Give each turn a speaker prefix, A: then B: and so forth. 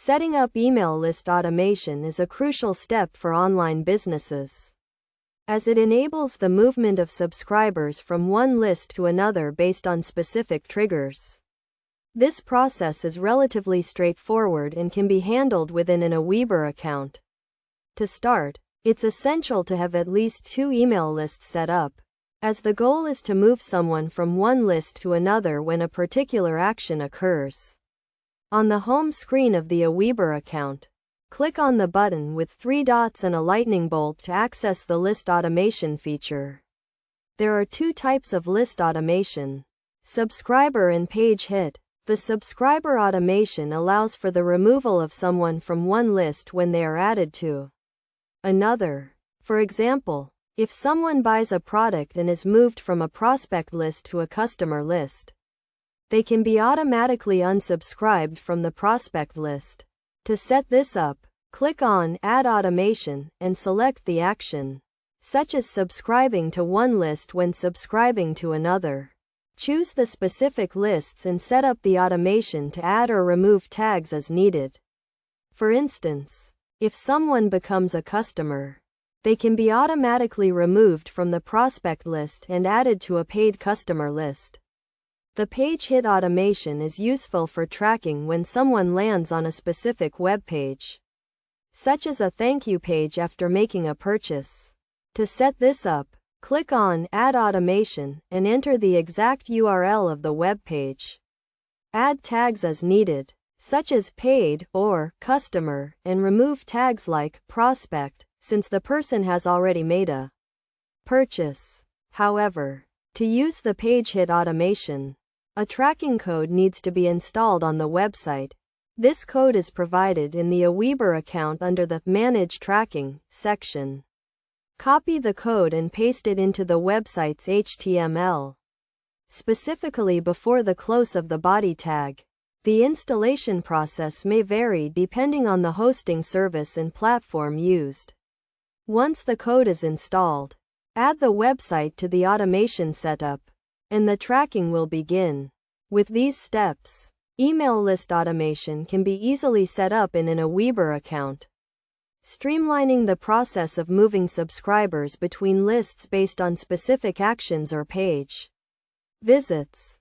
A: Setting up email list automation is a crucial step for online businesses, as it enables the movement of subscribers from one list to another based on specific triggers. This process is relatively straightforward and can be handled within an AWeber account. To start, it's essential to have at least 2 email lists set up, as the goal is to move someone from one list to another when a particular action occurs. On the home screen of the AWeber account, click on the button with 3 dots and a lightning bolt to access the list automation feature. There are 2 types of list automation: subscriber and page hit. The subscriber automation allows for the removal of someone from one list when they are added to another. For example, if someone buys a product and is moved from a prospect list to a customer list, they can be automatically unsubscribed from the prospect list. To set this up, click on Add Automation and select the action, such as subscribing to one list when subscribing to another. Choose the specific lists and set up the automation to add or remove tags as needed. For instance, if someone becomes a customer, they can be automatically removed from the prospect list and added to a paid customer list. The page hit automation is useful for tracking when someone lands on a specific web page, such as a thank you page after making a purchase. To set this up, click on Add Automation and enter the exact URL of the web page. Add tags as needed, such as paid or customer, and remove tags like prospect, since the person has already made a purchase. However, to use the page hit automation, a tracking code needs to be installed on the website. This code is provided in the AWeber account under the Manage Tracking section. Copy the code and paste it into the website's HTML, specifically before the close of the body tag. The installation process may vary depending on the hosting service and platform used. Once the code is installed, add the website to the automation setup, and the tracking will begin. With these steps, email list automation can be easily set up in an AWeber account, streamlining the process of moving subscribers between lists based on specific actions or page visits.